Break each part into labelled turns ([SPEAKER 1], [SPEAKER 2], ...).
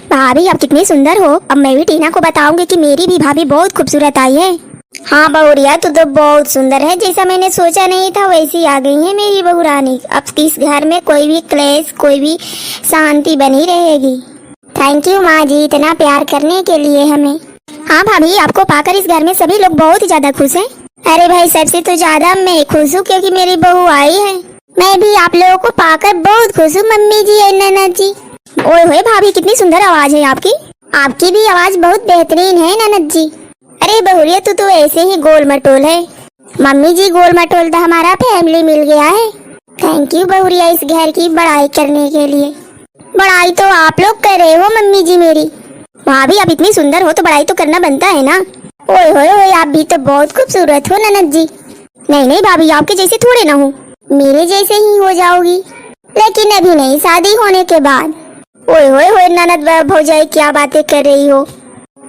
[SPEAKER 1] भाभी आप कितनी सुंदर हो। अब मैं भी टीना को बताऊंगी कि मेरी भी भाभी बहुत खूबसूरत आई है। हाँ बहुरिया तू तो बहुत सुंदर है, जैसा मैंने सोचा नहीं था वैसी आ गई है मेरी बहू रानी। अब इस घर में कोई भी क्लेश कोई भी शांति बनी रहेगी। थैंक यू माँ जी इतना प्यार करने के लिए हमें। हाँ भाभी आपको पाकर इस घर में सभी लोग बहुत ही ज्यादा खुश हैं। अरे भाई सबसे तो ज्यादा मैं खुश हूँ क्योंकि मेरी बहू आई है। मैं भी आप लोगों को पाकर बहुत खुश हूँ मम्मी जी और ननद जी। ओए होए भाभी कितनी सुंदर आवाज है आपकी। आपकी भी आवाज बहुत बेहतरीन है ननद जी। अरे बहुरिया तू तो ऐसे ही गोल मटोल है। मम्मी जी गोल मटोल तो हमारा फैमिली मिल गया है। थैंक यू बहुरिया इस घर की बड़ाई करने के लिए। बड़ाई तो आप लोग कर रहे हो मम्मी जी मेरी। भाभी आप इतनी सुंदर हो तो बड़ाई तो करना बनता है ना। ओए होए होए आप भी तो बहुत खूबसूरत हो ननद जी। नहीं नहीं भाभी आपके जैसे थोड़े ना हो, मेरे जैसे ही हो जाओगी, लेकिन अभी नहीं शादी होने के बाद। ओए होए होए ननद भौजाई क्या बातें कर रही हो।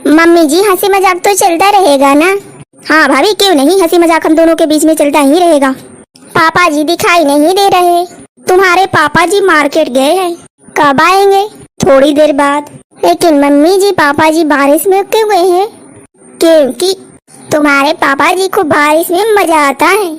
[SPEAKER 1] मम्मी जी हंसी मजाक तो चलता रहेगा ना। हाँ भाभी क्यों नहीं, हंसी मजाक हम दोनों के बीच में चलता ही रहेगा। पापा जी दिखाई नहीं दे रहे। तुम्हारे पापा जी मार्केट गए हैं। कब आएंगे? थोड़ी देर बाद। लेकिन मम्मी जी पापा जी बारिश में क्यों गए हैं? क्योंकि तुम्हारे पापा जी को बारिश में मजा आता है।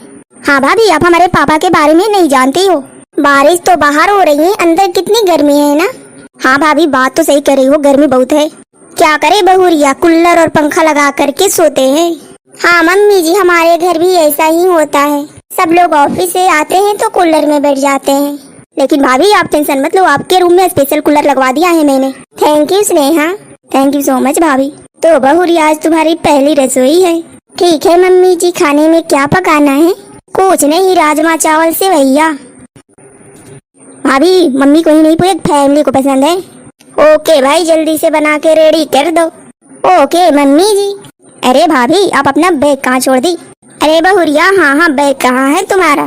[SPEAKER 1] हाँ भाभी आप हमारे पापा के बारे में नहीं जानती हो। बारिश तो बाहर हो रही है, अंदर कितनी गर्मी है ना। हाँ भाभी बात तो सही कर रही हो, गर्मी बहुत है। क्या करे बहुरिया कूलर और पंखा लगा करके सोते हैं। हाँ मम्मी जी हमारे घर भी ऐसा ही होता है, सब लोग ऑफिस से आते हैं तो कूलर में बैठ जाते हैं। लेकिन भाभी आप टेंशन मत लो, आपके रूम में स्पेशल कूलर लगवा दिया है मैंने। Thank you Sneha, thank you so much भाभी। तो बहुरिया आज तुम्हारी पहली रसोई है। ठीक है मम्मी जी खाने में क्या पकाना है? कुछ नहीं राजमा चावल से भैया। भाभी मम्मी को ही नहीं पूरी फैमिली को पसंद है। ओके भाई जल्दी से बना के रेडी कर दो। ओके मम्मी जी। अरे भाभी आप अपना बैग कहाँ छोड़ दी? अरे बहुरिया हाँ हाँ बैग कहाँ है तुम्हारा?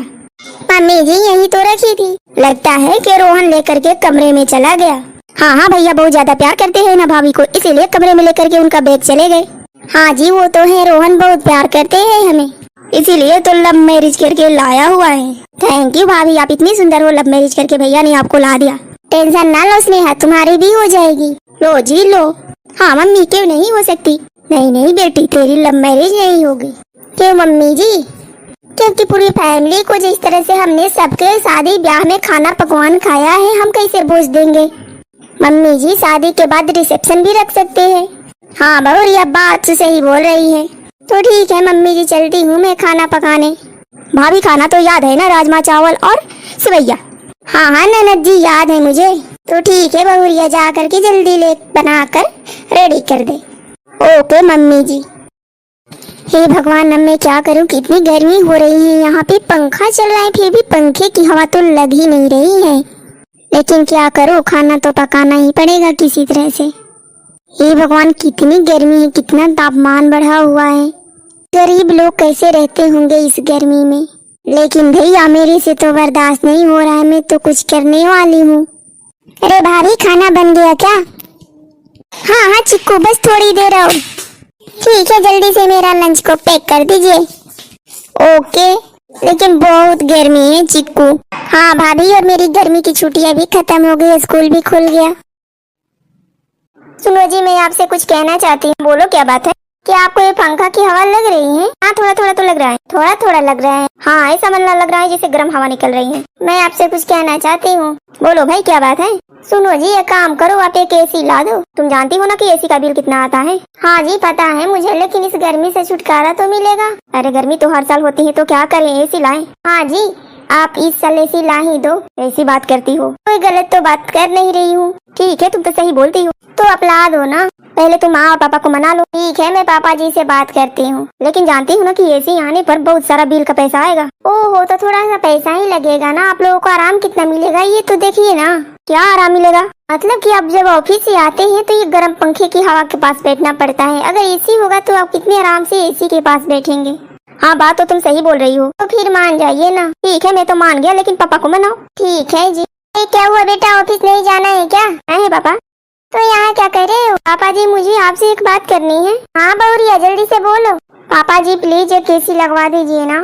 [SPEAKER 1] मम्मी जी यही तो रखी थी, लगता है कि रोहन लेकर के कमरे में चला गया। हाँ हाँ भैया बहुत ज्यादा प्यार करते हैं ना भाभी को, इसीलिए कमरे में लेकर के उनका बैग चले गए। हाँ जी वो तो है, रोहन बहुत प्यार करते हैं हमें, इसीलिए तो लव मैरिज करके लाया हुआ है। थैंक यू भाभी आप इतनी सुंदर हो, लव मैरिज करके भैया ने आपको ला दिया। टेंशन ना लो स्नेहा तुम्हारी भी हो जाएगी। लो जी लो। हाँ मम्मी क्यों नहीं हो सकती? नहीं नहीं बेटी तेरी लव मैरिज नहीं होगी। क्यों मम्मी जी? क्योंकि पूरी फैमिली को जिस तरह से हमने सबके शादी ब्याह में खाना पकवान खाया है हम कैसे बोझ देंगे। मम्मी जी शादी के बाद रिसेप्शन भी रख सकते हैं। हाँ बहुरिया बात तो सही बोल रही है। तो ठीक है मम्मी जी चलती हूँ मैं खाना पकाने। भाभी खाना तो याद है ना, राजमा चावल और सेवैया? हाँ हाँ ननद जी याद है मुझे। तो ठीक है बहुरिया जा करके जल्दी ले बनाकर रेडी कर दे। ओके मम्मी जी। हे भगवान अब मैं क्या करूं, कितनी गर्मी हो रही है। यहाँ पे पंखा चल रहा है फिर भी पंखे की हवा तो लग ही नहीं रही है। लेकिन क्या करूं, खाना तो पकाना ही पड़ेगा किसी तरह से। हे भगवान कितनी गर्मी है, कितना तापमान बढ़ा हुआ है। गरीब लोग कैसे रहते होंगे इस गर्मी में। लेकिन भैया मेरे से तो बर्दाश्त नहीं हो रहा है, मैं तो कुछ करने वाली हूँ। अरे भाभी खाना बन गया क्या? हाँ हाँ चिक्कू बस थोड़ी देर और। ठीक है जल्दी से मेरा लंच को पैक कर दीजिए। ओके लेकिन बहुत गर्मी है चिक्कू। हाँ भाभी और मेरी गर्मी की छुट्टियां भी खत्म हो गई, स्कूल भी खुल गया। सुनो जी मैं आपसे कुछ कहना चाहती हूँ। बोलो क्या बात है? क्या आपको ये पंखा की हवा लग रही है? हाँ थोड़ा थोड़ा तो लग रहा है, थोड़ा थोड़ा लग रहा है। हाँ ऐसा मन लग रहा है जैसे गर्म हवा निकल रही है। मैं आपसे कुछ कहना चाहती हूँ। बोलो भाई क्या बात है? सुनो जी एक काम करो आप एक एसी ला दो। तुम जानती हो ना कि एसी का बिल कितना आता है। हाँ जी पता है मुझे, लेकिन इस गर्मी से छुटकारा तो मिलेगा। अरे गर्मी तो हर साल होती है तो क्या करें, एसी लाएं। हाँ जी आप इस साल एसी ला ही दो। ऐसी बात करती हो? कोई गलत तो बात कर नहीं रही हूँ। ठीक है तुम तो सही बोलती हो, तो आप ला दो ना। पहले तुम माँ और पापा को मना लो। ठीक है मैं पापा जी से बात करती हूँ, लेकिन जानती हूँ ना कि एसी आने पर बहुत सारा बिल का पैसा आएगा। ओहो तो थोड़ा सा पैसा ही लगेगा ना, आप लोगों को आराम कितना मिलेगा ये तो देखिए ना। क्या आराम मिलेगा? मतलब कि आप जब ऑफिस से आते हैं तो ये गर्म पंखे की हवा के पास बैठना पड़ता है। अगर एसी होगा तो आप कितने आराम से एसी के पास बैठेंगे। हाँ बात तो तुम सही बोल रही हो, तो फिर मान जाइए ना। ठीक है मैं तो मान गया, लेकिन पापा को मनाओ। ठीक है जी। क्या हुआ बेटा, ऑफिस नहीं जाना है क्या? है पापा। तो यहाँ क्या कर रहे हो? पापा जी मुझे आपसे एक बात करनी है। हाँ बहुरिया जल्दी से बोलो। पापा जी प्लीज एक एसी लगवा दीजिए ना।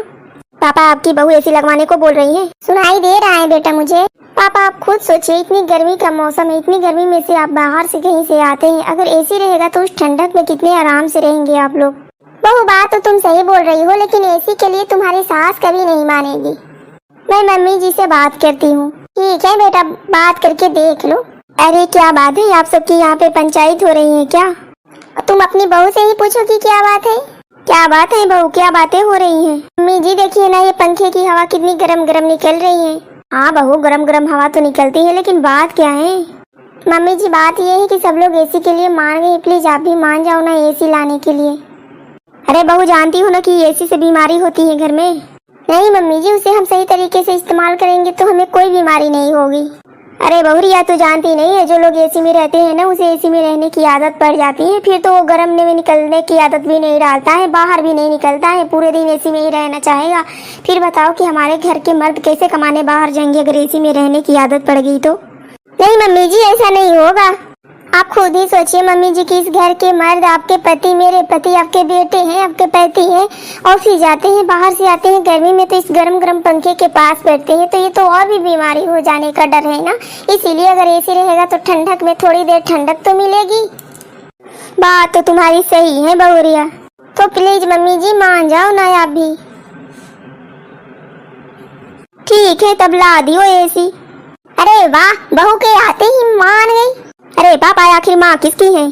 [SPEAKER 1] पापा आपकी बहू एसी लगवाने को बोल रही है। सुनाई दे रहा है बेटा मुझे। पापा आप खुद सोचिए, इतनी गर्मी का मौसम है, इतनी गर्मी में से आप बाहर से कहीं से आते हैं, अगर एसी रहेगा तो उस ठंडक में कितने आराम से रहेंगे आप लोग। बहू बात तो तुम सही बोल रही हो, लेकिन एसी के लिए तुम्हारी सास कभी नहीं मानेगी। मैं मम्मी जी से बात करती हूँ। ठीक है बेटा, बात करके देख लो। अरे क्या बात है, आप सबकी यहाँ पे पंचायत हो रही है क्या? तुम अपनी बहू से ही पूछो कि क्या बात है। क्या बात है बहू, क्या बातें हो रही हैं? मम्मी जी देखिए ना, ये पंखे की हवा कितनी गरम गरम निकल रही है। हाँ बहू, गरम गरम हवा तो निकलती है, लेकिन बात क्या है? मम्मी जी बात ये है कि सब लोग एसी के लिए मान गए, प्लीज आप भी मान जाओ ना एसी लाने के लिए। अरे बहू जानती हो ना कि एसी से बीमारी होती है घर में। नहीं मम्मी जी, उसे हम सही तरीके से इस्तेमाल करेंगे तो हमें कोई बीमारी नहीं होगी। अरे बहुरिया तू जानती नहीं है, जो लोग एसी में रहते हैं ना, उसे एसी में रहने की आदत पड़ जाती है, फिर तो वो गर्म में निकलने की आदत भी नहीं डालता है, बाहर भी नहीं निकलता है, पूरे दिन एसी में ही रहना चाहेगा। फिर बताओ कि हमारे घर के मर्द कैसे कमाने बाहर जाएंगे अगर एसी में रहने की आदत पड़ गई तो? नहीं मम्मी जी, ऐसा नहीं होगा। आप खुद ही सोचिए मम्मी जी कि इस घर के मर्द आपके पति, मेरे पति आपके बेटे हैं, आपके पति हैं, ऑफिस जाते हैं, बाहर से आते हैं गर्मी में तो इस गरम गरम पंखे के पास बैठते हैं, तो ये तो और भी बीमारी हो जाने का डर है ना। इसीलिए अगर एसी रहेगा तो ठंडक में थोड़ी देर ठंडक तो मिलेगी। बात तो तुम्हारी सही है बहुरिया, तो प्लीज मम्मी जी मान जाओ ना आप भी। ठीक है तब ला दियो एसी। अरे वाह, बहू के आते ही मान गई। अरे पापा आखिर माँ किसकी है?